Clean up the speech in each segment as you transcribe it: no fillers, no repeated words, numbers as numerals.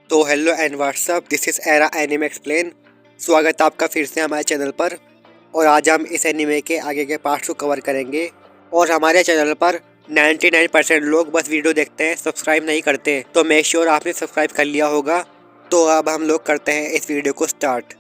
तो hello and what's up, this is era anime explain. स्वागत है आपका फिर से हमारे चैनल पर। और आज हम इस एनिमे के आगे के पार्ट्स को कवर करेंगे। और हमारे चैनल पर 99% लोग बस वीडियो देखते हैं, सब्सक्राइब नहीं करते, तो मेक श्योर आपने सब्सक्राइब कर लिया होगा। तो अब हम लोग करते हैं इस वीडियो को स्टार्ट।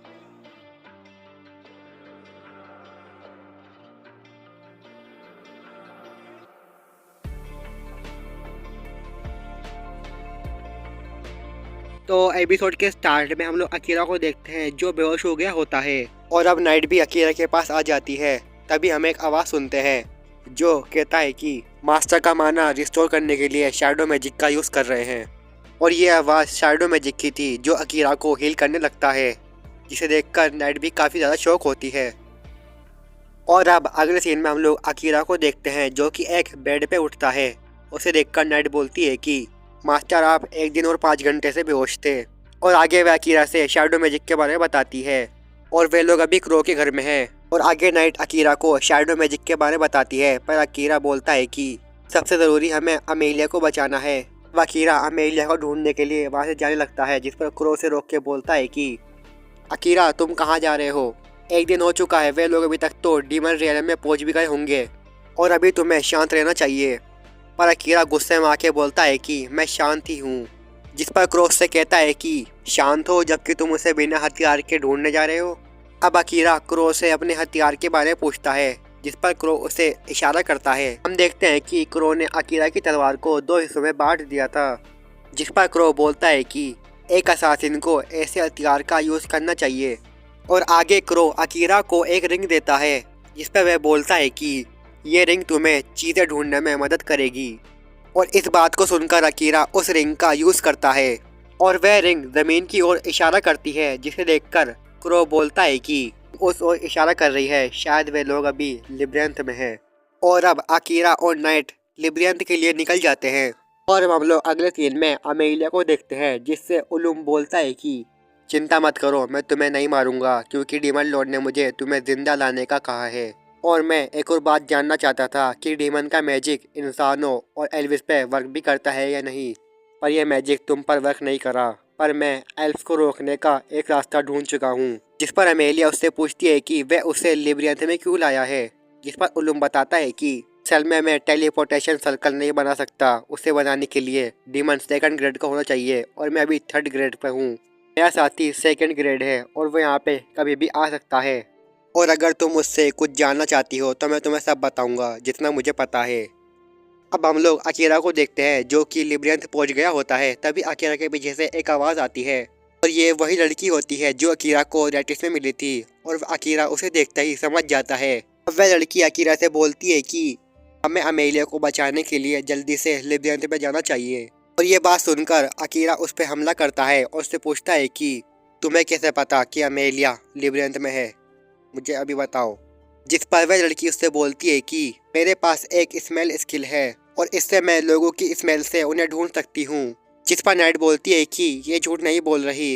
तो एपिसोड के स्टार्ट में हम लोग अकीरा को देखते हैं जो बेहोश हो गया होता है। और अब नाइट भी अकीरा के पास आ जाती है। तभी हम एक आवाज़ सुनते हैं जो कहता है कि मास्टर का माना रिस्टोर करने के लिए शैडो मैजिक का यूज़ कर रहे हैं। और ये आवाज़ शैडो मैजिक की थी जो अकीरा को हील करने लगता है, जिसे देखकर नाइट भी काफ़ी ज़्यादा शॉक होती है। और अब अगले सीन में हम लोग अकीरा को देखते हैं जो कि एक बेड पे उठता है। उसे देखकर नाइट बोलती है कि मास्टर आप 1 दिन और 5 घंटे से बेहोश थे। और आगे वह अकीरा से शैडो मैजिक के बारे में बताती है। और वे लोग अभी क्रो के घर में हैं। और आगे नाइट अकीरा को शैडो मैजिक के बारे में बताती है, पर अकीरा बोलता है कि सबसे ज़रूरी हमें अमेलिया को बचाना है। वह अकीरा अमेलिया को ढूंढने के लिए वहाँ से जाने लगता है, जिस पर क्रो से रोक के बोलता है कि अकीरा तुम कहाँ जा रहे हो? 1 दिन हो चुका है, वे लोग अभी तक तो डीमन रियल में पहुंच भी गए होंगे और अभी तुम्हें शांत रहना चाहिए। पर अकीरा गुस्से में आके बोलता है कि मैं शांत ही हूँ, जिस पर क्रो से कहता है कि शांत हो जबकि तुम उसे बिना हथियार के ढूंढने जा रहे हो। अब अकीरा क्रो से अपने हथियार के बारे में पूछता है, जिस पर क्रो उसे इशारा करता है। हम देखते हैं कि क्रो ने अकीरा की तलवार को 2 हिस्सों में बांट दिया था, जिस पर क्रो बोलता है कि एक असासिन को ऐसे हथियार का यूज़ करना चाहिए। और आगे क्रो अकीरा को एक रिंग देता है, जिस पर वह बोलता है कि ये रिंग तुम्हें चीज़ें ढूंढने में मदद करेगी। और इस बात को सुनकर अकीरा उस रिंग का यूज़ करता है और वह रिंग ज़मीन की ओर इशारा करती है, जिसे देखकर क्रो बोलता है कि उस ओर इशारा कर रही है, शायद वे लोग अभी लिब्रियंथ में हैं। और अब अकीरा और नाइट लिब्रियंथ के लिए निकल जाते हैं। और हम लोग अगले सीन में अमेलिया को देखते हैं, जिससे उलूम बोलता है कि चिंता मत करो, मैं तुम्हें नहीं मारूंगा क्योंकि डीमन लॉर्ड ने मुझे तुम्हें जिंदा लाने का कहा है। और मैं एक और बात जानना चाहता था कि डीमन का मैजिक इंसानों और एल्विस पे वर्क भी करता है या नहीं, पर यह मैजिक तुम पर वर्क नहीं करा। पर मैं एल्व्स को रोकने का एक रास्ता ढूंढ चुका हूँ। जिस पर अमेलिया उससे पूछती है कि वह उसे लिब्रियंथ में क्यों लाया है, जिस पर उलूम बताता है कि असल में मैं टेलीपोर्टेशन सर्कल नहीं बना सकता। उसे बनाने के लिए डीमन 2nd ग्रेड का होना चाहिए और मैं अभी 3rd ग्रेड पे हूँ। मेरा साथी 2nd ग्रेड है और वो यहाँ पे कभी भी आ सकता है। और अगर तुम मुझसे कुछ जानना चाहती हो तो मैं तुम्हें सब बताऊंगा जितना मुझे पता है। अब हम लोग अकीरा को देखते हैं जो कि लिब्रियंथ पहुंच गया होता है। तभी अकीरा के पीछे से एक आवाज़ आती है और ये वही लड़की होती है जो अकीरा को रेटिस में मिली थी। और अकीरा उसे देखते ही समझ जाता है। अब वह लड़की अकीरा से बोलती है कि हमें अमेलिया को बचाने के लिए जल्दी से लिब्रियंथ में जाना चाहिए। और ये बात सुनकर अकीरा उस पर हमला करता है और उससे पूछता है कि तुम्हें कैसे पता कि अमेलिया लिब्रियंथ में है, मुझे अभी बताओ। जिस पर वह लड़की उससे बोलती है कि मेरे पास एक स्मेल स्किल है और इससे मैं लोगों की स्मेल से उन्हें ढूंढ सकती हूँ। जिस पर नाइट बोलती है कि ये झूठ नहीं बोल रही।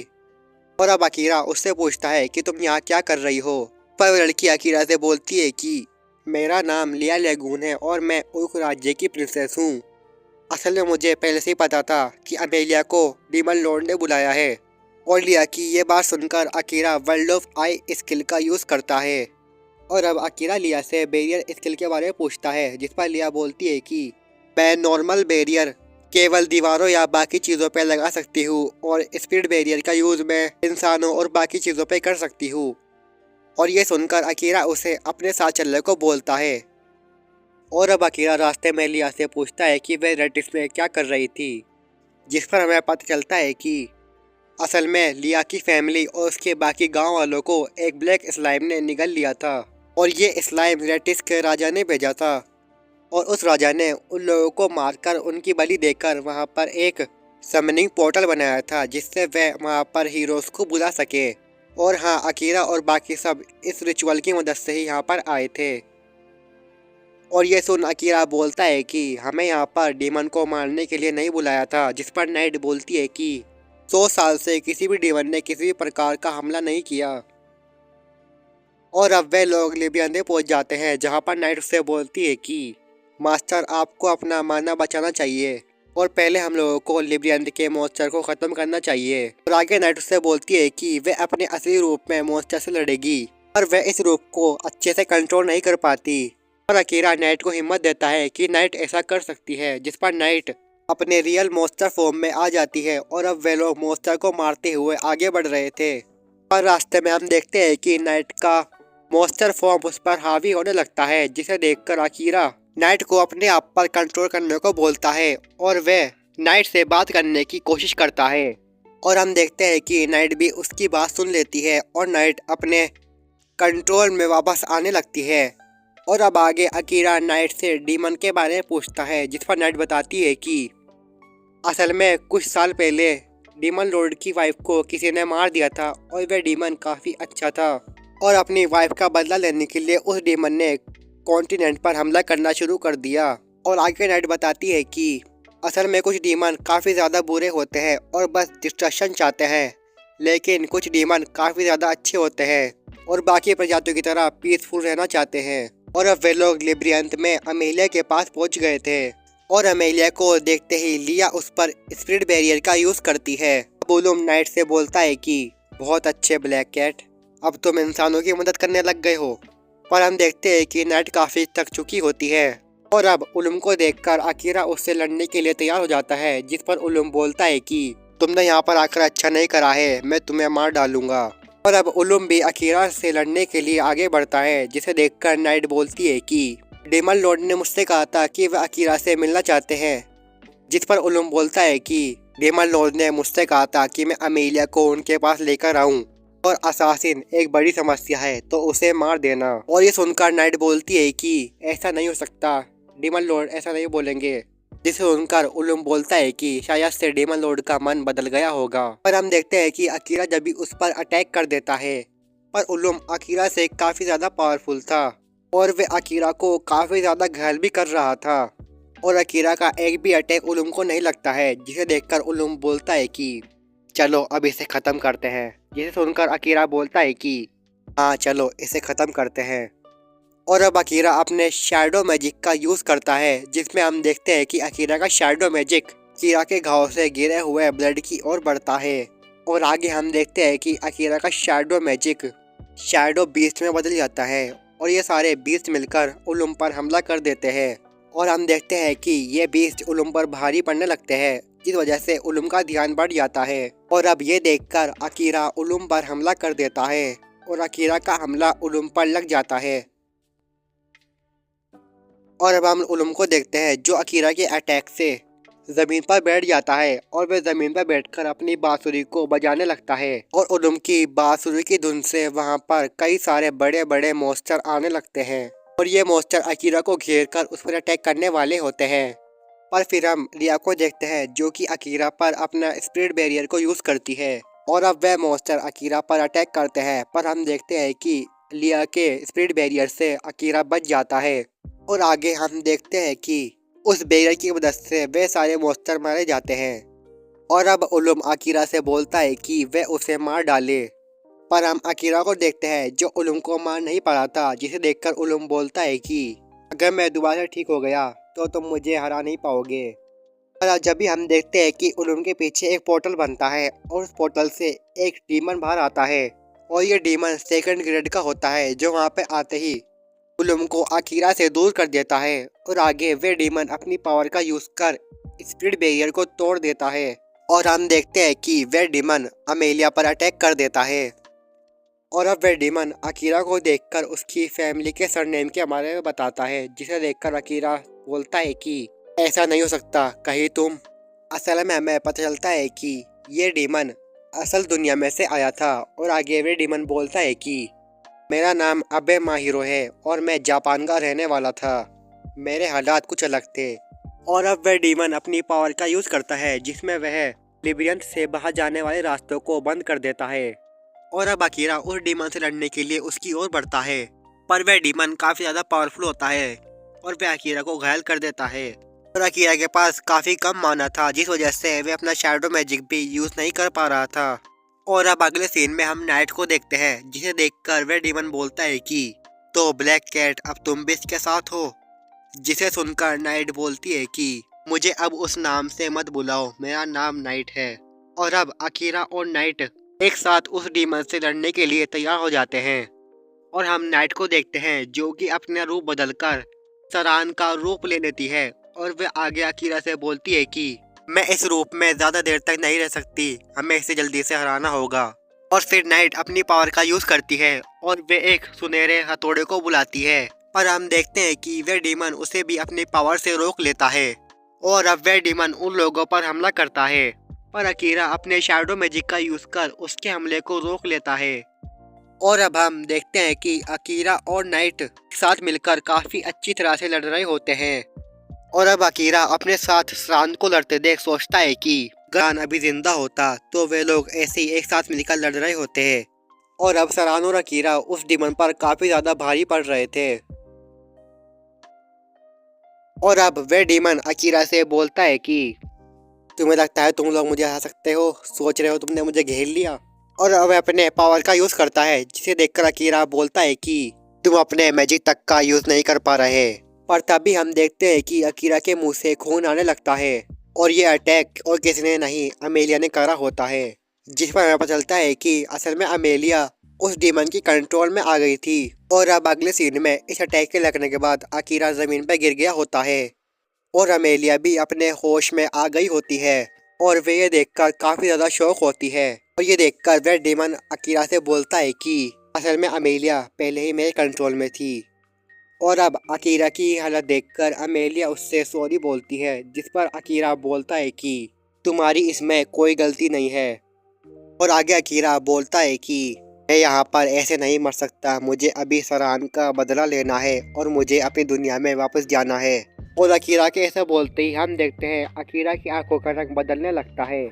और अब अकीरा उससे पूछता है कि तुम यहाँ क्या कर रही हो। पर वह लड़की अकीरा से बोलती है कि मेरा नाम लिया लेगून है और मैं उर्क राज्य की प्रिंसेस हूँ। असल में मुझे पहले से ही पता था कि अमेलिया को डीमन लॉर्ड ने बुलाया है। और लिया की ये बात सुनकर Akira world of I skill का यूज़ करता है। और अब अकीरा लिया से बैरियर स्किल के बारे में पूछता है, जिस पर लिया बोलती है कि मैं नॉर्मल बैरियर केवल दीवारों या बाकी चीज़ों पर लगा सकती हूँ और स्पीड बैरियर का यूज़ मैं इंसानों और बाकी चीज़ों पर कर सकती हूँ। और ये सुनकर अकीरा उसे अपने साथ चलने को बोलता है। और अब अकीरा रास्ते में लिया से पूछता है कि वह रेटिस में क्या कर रही थी, जिस पर हमें पता चलता है कि असल में लिया की फैमिली और उसके बाकी गांव वालों को एक ब्लैक स्लाइम ने निगल लिया था। और ये स्लाइम रेटिस के राजा ने भेजा था और उस राजा ने उन लोगों को मारकर उनकी बलि देकर वहाँ पर एक समनिंग पोर्टल बनाया था, जिससे वह वहाँ पर हीरोज़ को बुला सके। और हाँ, अकीरा और बाकी सब इस रिचुअल की मदद से ही यहाँ पर आए थे। और ये सुन अकीरा बोलता है कि हमें यहाँ पर डीमन को मारने के लिए नहीं बुलाया था। जिस पर नाइट बोलती है कि 100 साल से किसी भी डीमन ने किसी भी प्रकार का हमला नहीं किया। और अब वे लोग लिब्रियंथ में पहुँच जाते हैं, जहाँ पर नाइट उससे बोलती है कि मास्टर आपको अपना माना बचाना चाहिए। और पहले हम लोगों को लिब्रियंथ के मॉन्स्टर को खत्म करना चाहिए। और आगे नाइट उससे बोलती है कि वह अपने असली रूप में मॉन्स्टर से लड़ेगी और वह इस रूप को अच्छे से कंट्रोल नहीं कर पाती। और अकीरा नाइट को हिम्मत देता है कि नाइट ऐसा कर सकती है, जिस पर नाइट अपने रियल मॉन्स्टर फॉर्म में आ जाती है और अब वे लोग मॉन्स्टर को मारते हुए आगे बढ़ रहे थे। और रास्ते में हम देखते हैं कि नाइट का मॉन्स्टर फॉर्म उस पर हावी होने लगता है, जिसे देखकर अकीरा नाइट को अपने आप पर कंट्रोल करने को बोलता है और वह नाइट से बात करने की कोशिश करता है। और हम देखते हैं कि नाइट भी उसकी बात सुन लेती है और नाइट अपने कंट्रोल में वापस आने लगती है। और अब आगे अकीरा नाइट से डीमन के बारे में पूछता है, जिस पर नाइट बताती है कि असल में कुछ साल पहले डीमन लॉर्ड की वाइफ को किसी ने मार दिया था और वह डीमन काफ़ी अच्छा था और अपनी वाइफ का बदला लेने के लिए उस डीमन ने कॉन्टिनेंट पर हमला करना शुरू कर दिया। और आगे नाइट बताती है कि असल में कुछ डीमन काफ़ी ज़्यादा बुरे होते हैं और बस डिस्ट्रक्शन चाहते हैं, लेकिन कुछ डीमन काफ़ी ज़्यादा अच्छे होते हैं और बाकी प्रजातियों की तरह पीसफुल रहना चाहते हैं। और अब वे लोग लिब्रियंथ में अमेलिया के पास पहुंच गए थे और अमेलिया को देखते ही लिया उस पर स्पिरिट बैरियर का यूज़ करती है। बुलूम नाइट से बोलता है कि बहुत अच्छे ब्लैक कैट, अब तुम इंसानों की मदद करने लग गए हो। पर हम देखते हैं कि नाइट काफ़ी थक चुकी होती है और अब उलुम को देखकर अकीरा उससे लड़ने के लिए तैयार हो जाता है, जिस पर उलुम बोलता है कि तुमने यहाँ पर आकर अच्छा नहीं करा है, मैं तुम्हें मार डालूंगा। और अब उलुम भी अकीरा से लड़ने के लिए आगे बढ़ता है, जिसे देखकर नाइट बोलती है कि डीमन लॉर्ड ने मुझसे कहा था कि वह अकीरा से मिलना चाहते हैं, जिस पर उलुम बोलता है कि डीमन लॉर्ड ने मुझसे कहा था कि मैं अमेलिया को उनके पास लेकर आऊं और असासिन एक बड़ी समस्या है तो उसे मार देना। और ये सुनकर नाइट बोलती है कि ऐसा नहीं हो सकता, डीमन लॉर्ड ऐसा नहीं बोलेंगे। जिसे सुनकर उलुम बोलता है कि शायद से डीमन लॉर्ड का मन बदल गया होगा। पर हम देखते हैं कि अकीरा जब भी उस पर अटैक कर देता है, पर उलुम अकीरा से काफ़ी ज़्यादा पावरफुल था और वे अकीरा को काफ़ी ज़्यादा घायल भी कर रहा था और अकीरा का एक भी अटैक उलुम को नहीं लगता है, जिसे देखकर उलुम बोलता है कि चलो अब इसे ख़त्म करते हैं। जिसे सुनकर अकीरा बोलता है कि हाँ चलो इसे ख़त्म करते हैं। और अब अकीरा अपने शैडो मैजिक का यूज़ करता है, जिसमें हम देखते हैं कि अकीरा का शैडो मैजिक अकीरा के घाव से गिरे हुए ब्लड की ओर बढ़ता है। और आगे हम देखते हैं कि अकीरा का शैडो मैजिक शैडो बीस्ट में बदल जाता है और ये सारे बीस्ट मिलकर उलुम पर हमला कर देते हैं। और हम देखते हैं कि ये बीस्ट उलुम पर भारी पड़ने लगते हैं, जिस वजह से उलुम का ध्यान बढ़ जाता है। और अब ये देखकर अकीरा उलुम पर हमला कर देता है और अकीरा का हमला उलुम पर लग जाता है। और अब हम उलुम को देखते हैं, जो अकीरा के अटैक से ज़मीन पर बैठ जाता है और वह ज़मीन पर बैठकर अपनी बांसुरी को बजाने लगता है और उलुम की बांसुरी की धुन से वहाँ पर कई सारे बड़े बड़े मॉन्स्टर आने लगते हैं और ये मॉन्स्टर अकीरा को घेरकर उस पर अटैक करने वाले होते हैं। पर फिर हम लिया को देखते हैं, जो कि अकीरा पर अपना स्पिरिट बैरियर को यूज़ करती है और अब वह मॉन्स्टर अकीरा पर अटैक करते हैं। पर हम देखते हैं कि लिया के स्पिरिट बैरियर से अकीरा बच जाता है और आगे हम देखते हैं कि उस बैरियर की मदद से वे सारे मॉन्स्टर मारे जाते हैं। और अब उलुम अकीरा से बोलता है कि वह उसे मार डाले, पर हम अकीरा को देखते हैं जो उलुम को मार नहीं पा रहा था, जिसे देखकर उलुम बोलता है कि अगर मैं दोबारा ठीक हो गया तो तुम मुझे हरा नहीं पाओगे। पर जब भी हम देखते हैं कि उलुम के पीछे एक पोर्टल बनता है और उस पोर्टल से एक डीमन बाहर आता है और ये डीमन सेकंड ग्रेड का होता है, जो वहाँ पे आते ही उलुम को अकीरा से दूर कर देता है और आगे वे डीमन अपनी पावर का यूज़ कर स्पिरिट बैरियर को तोड़ देता है। और हम देखते हैं कि वे डीमन अमेलिया पर अटैक कर देता है और अब वे डीमन अकीरा को देखकर उसकी फैमिली के सरनेम के बारे में बताता है, जिसे देखकर अकीरा बोलता है कि ऐसा नहीं हो सकता, कहीं तुम। असल में हमें पता चलता है कि ये डीमन असल दुनिया में से आया था और आगे वे डीमन बोलता है कि मेरा नाम अबे माहिरो है और मैं जापान का रहने वाला था, मेरे हालात कुछ अलग थे। और अब वह डीमन अपनी पावर का यूज़ करता है, जिसमें वह लिब्रियंथ से बाहर जाने वाले रास्तों को बंद कर देता है और अब अकीरा उस डीमन से लड़ने के लिए उसकी ओर बढ़ता है। पर वह डीमन काफ़ी ज़्यादा पावरफुल होता है और वह अकीरा को घायल कर देता है और अकीरा के पास काफ़ी कम माना था, जिस वजह से वह अपना शैडो मैजिक भी यूज़ नहीं कर पा रहा था। और अब अगले सीन में हम नाइट को देखते हैं, जिसे देखकर वह डीमन बोलता है कि तो ब्लैक कैट अब तुम भी इसके साथ हो। जिसे सुनकर नाइट बोलती है कि मुझे अब उस नाम से मत बुलाओ, मेरा नाम नाइट है। और अब अकीरा और नाइट एक साथ उस डीमन से लड़ने के लिए तैयार हो जाते हैं। और हम नाइट को देखते हैं जो कि अपना रूप बदलकर सरान का रूप ले लेती है। और वह आगे अकीरा से बोलती है कि मैं इस रूप में ज्यादा देर तक नहीं रह सकती, हमें इसे जल्दी से हराना होगा। और फिर नाइट अपनी पावर का यूज करती है और वे एक सुनहरे हथौड़े को बुलाती है। और हम देखते हैं कि वह डीमन उसे भी अपनी पावर से रोक लेता है। और अब वह डीमन उन लोगों पर हमला करता है और अकीरा अपने शैडो मैजिक का यूज कर उसके हमले को रोक लेता है। और अब हम देखते हैं कि अकीरा और नाइट साथ मिलकर काफी अच्छी तरह से लड़ रहे होते हैं। और अब अकीरा अपने साथ सरान को लड़ते देख सोचता है कि सरान अभी जिंदा होता तो वे लोग ऐसे ही एक साथ मिलकर लड़ रहे होते हैं। और अब सरान और अकीरा उस डीमन पर काफी ज्यादा भारी पड़ रहे थे। और अब वह डीमन अकीरा से बोलता है कि तुम्हें लगता है तुम लोग मुझे हरा सकते हो, सोच रहे हो तुमने मुझे घेर लिया। और वह अपने पावर का यूज करता है जिसे देखकर अकीरा बोलता है कि तुम अपने मैजिक तक का यूज नहीं कर पा रहे। पर तभी हम देखते हैं कि अकीरा के मुंह से खून आने लगता है और ये अटैक और किसी ने नहीं अमेलिया ने करा होता है। जिस पर हमें पता चलता है कि असल में अमेलिया उस डीमन की कंट्रोल में आ गई थी। और अब अगले सीन में इस अटैक के लगने के बाद अकीरा जमीन पर गिर गया होता है और अमेलिया भी अपने होश में आ गई होती है। और वे ये देखकर काफी ज्यादा शौक होती है और ये देखकर वह डीमन अकीरा से बोलता है कि असल में अमेलिया पहले ही मेरे कंट्रोल में थी। और अब अकीरा की हालत देखकर अमेलिया उससे सॉरी बोलती है जिस पर अकीरा बोलता है कि तुम्हारी इसमें कोई गलती नहीं है। और आगे अकीरा बोलता है कि मैं यहाँ पर ऐसे नहीं मर सकता, मुझे अभी सरान का बदला लेना है और मुझे अपनी दुनिया में वापस जाना है। और अकीरा के ऐसा बोलते ही हम देखते हैं अकीरा की आंखों का रंग बदलने लगता है।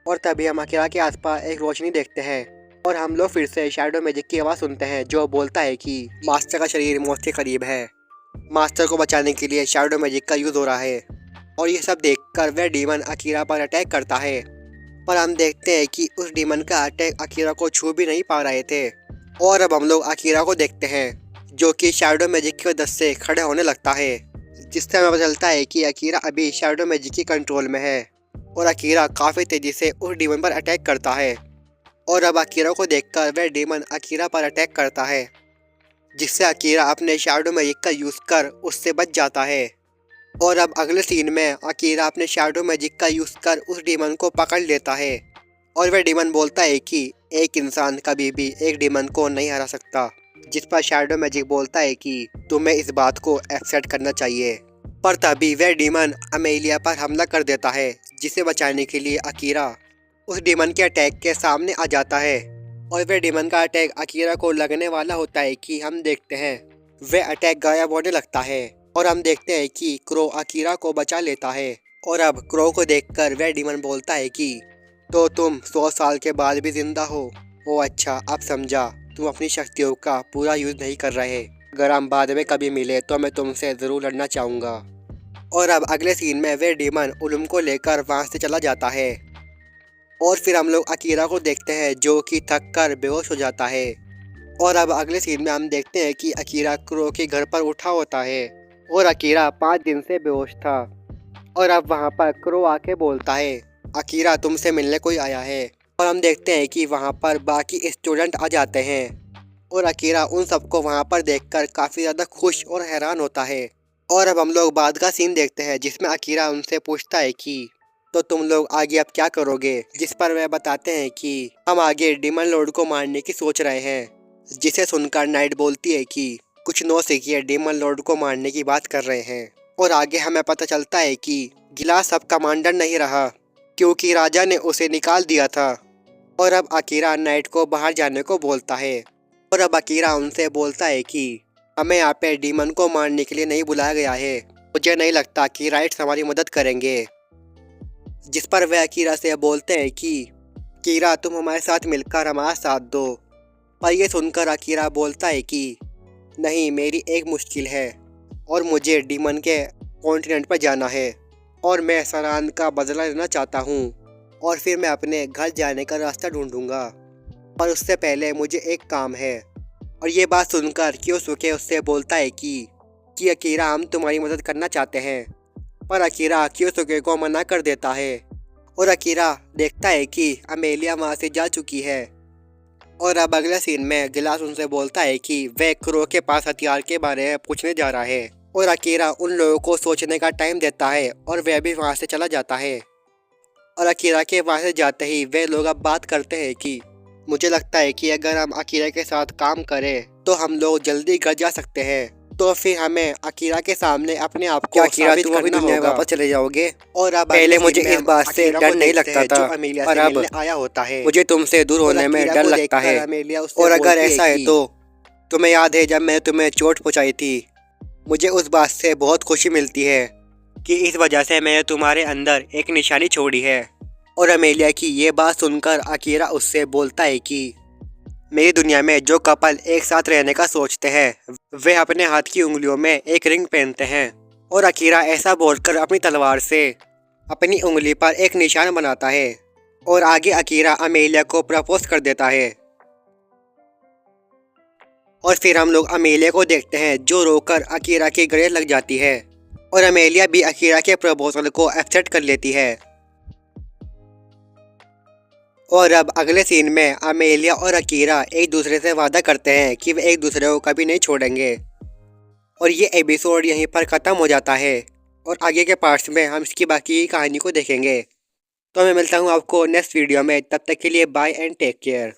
और तभी हम अकीरा के आसपास एक रोशनी देखते हैं और हम लोग फिर से शैडो मैजिक की आवाज़ सुनते हैं जो बोलता है कि मास्टर का शरीर मौत के करीब है, मास्टर को बचाने के लिए शैडो मैजिक का यूज़ हो रहा है। और ये सब देखकर वह डीमन अकीरा पर अटैक करता है। पर हम देखते हैं कि उस डीमन का अटैक अकीरा को छू भी नहीं पा रहे थे। और अब हम लोग अकीरा को देखते हैं जो कि शैडो मैजिक की मदद से खड़े होने लगता है, जिससे हमें पता चलता है कि अकीरा अभी शैडो मैजिक की कंट्रोल में है। और अकीरा काफ़ी तेज़ी से उस डीमन पर अटैक करता है। और अब अकीरा को देखकर वह डीमन अकीरा पर अटैक करता है, जिससे अकीरा अपने शैडो मैजिक का यूज़ कर उससे बच जाता है। और अब अगले सीन में अकीरा अपने शैडो मैजिक का यूज़ कर उस डीमन को पकड़ लेता है। और वह डीमन बोलता है कि एक इंसान कभी भी एक डीमन को नहीं हरा सकता, जिस पर शैडो मैजिक बोलता है कि तुम्हें इस बात को एक्सेप्ट करना चाहिए। पर तभी वह डीमन अमेलिया पर हमला कर देता है, जिसे बचाने के लिए अकीरा उस डीमन के अटैक के सामने आ जाता है। और वह डीमन का अटैक अकीरा को लगने वाला होता है कि हम देखते हैं वह अटैक गायब होने लगता है। और हम देखते हैं कि क्रो अकीरा को बचा लेता है। और अब क्रो को देखकर वह डीमन बोलता है कि तो तुम 100 साल के बाद भी जिंदा हो। ओ अच्छा, अब समझा, तुम अपनी शक्तियों का पूरा यूज नहीं कर रहे। अगर हम बाद में कभी मिले तो मैं तुमसे ज़रूर लड़ना चाहूँगा। और अब अगले सीन में वह डीमन उलुम को लेकर वहाँ से चला जाता है। और फिर हम लोग अकीरा को देखते हैं जो कि थक कर बेहोश हो जाता है। और अब अगले सीन में हम देखते हैं कि अकीरा क्रो के घर पर उठा होता है और अकीरा 5 दिन से बेहोश था। और अब वहाँ पर क्रो आके बोलता है अकीरा तुमसे मिलने कोई आया है। और हम देखते हैं कि वहाँ पर बाकी स्टूडेंट आ जाते हैं और अकीरा उन सबको वहाँ पर देखकर काफ़ी ज़्यादा खुश और हैरान होता है। और अब हम लोग बाद का सीन देखते हैं जिसमें अकीरा उनसे पूछता है कि तो तुम लोग आगे अब क्या करोगे, जिस पर वह बताते हैं कि हम आगे डीमन लॉर्ड को मारने की सोच रहे हैं। जिसे सुनकर नाइट बोलती है कि कुछ नौसिखिए डीमन लॉर्ड को मारने की बात कर रहे हैं। और आगे हमें पता चलता है कि गिलास अब कमांडर नहीं रहा क्योंकि राजा ने उसे निकाल दिया था। और अब अकीरा नाइट को बाहर जाने को बोलता है। और अब अकीरा उनसे बोलता है कि हमें यहाँ पे डीमन को मारने के लिए नहीं बुलाया गया है, मुझे नहीं लगता कि राइट्स हमारी मदद करेंगे। जिस पर वह अकीरा से बोलते हैं कि कीरा तुम हमारे साथ मिलकर हमारा साथ दो। पर यह सुनकर अकीरा बोलता है कि नहीं, मेरी एक मुश्किल है और मुझे डीमन के कॉन्टिनेंट पर जाना है और मैं सरान का बदला लेना चाहता हूँ और फिर मैं अपने घर जाने का रास्ता ढूंढूंगा। पर उससे पहले मुझे एक काम है। और ये बात सुनकर क्यों सुके उससे बोलता है कि अकीरा हम तुम्हारी मदद करना चाहते हैं, पर अकीरा क्योसुके को मना कर देता है और अकीरा देखता है कि अमेलिया वहाँ से जा चुकी है। और अब अगले सीन में गिलास उनसे बोलता है कि वह क्रो के पास हथियार के बारे में पूछने जा रहा है और अकीरा उन लोगों को सोचने का टाइम देता है और वह भी वहाँ से चला जाता है। और अकीरा के वहाँ से जाते ही वे लोग अब बात करते हैं कि मुझे लगता है कि अगर हम अकीरा के साथ काम करें तो हम लोग जल्दी घर जा सकते हैं। तो फिर हमें अकीरा के सामने अपने आप को साबित करना होगा। वापस चले जाओगे। और अब पहले मुझे इस बात से डर नहीं लगता था और अब आया होता है मुझे तुमसे दूर होने में डर लगता है। और अगर ऐसा है तो तुम्हें याद है जब मैंने तुम्हें चोट पहुँचाई थी, मुझे उस बात से बहुत खुशी मिलती है कि इस वजह से मैंने तुम्हारे अंदर एक निशानी छोड़ी है। और अमेलिया की ये बात सुनकर अकीरा उससे बोलता है कि मेरी दुनिया में जो कपल एक साथ रहने का सोचते हैं वे अपने हाथ की उंगलियों में एक रिंग पहनते हैं। और अकीरा ऐसा बोलकर अपनी तलवार से अपनी उंगली पर एक निशान बनाता है और आगे अकीरा अमेलिया को प्रपोज कर देता है। और फिर हम लोग अमेलिया को देखते हैं जो रोकर अकीरा की गले लग जाती है और अमेलिया भी अकीरा के प्रपोजल को एक्सेप्ट कर लेती है। और अब अगले सीन में अमेलिया और अकीरा एक दूसरे से वादा करते हैं कि वे एक दूसरे को कभी नहीं छोड़ेंगे। और ये एपिसोड यहीं पर ख़त्म हो जाता है और आगे के पार्ट्स में हम इसकी बाकी कहानी को देखेंगे। तो मैं मिलता हूँ आपको नेक्स्ट वीडियो में, तब तक के लिए बाय एंड टेक केयर।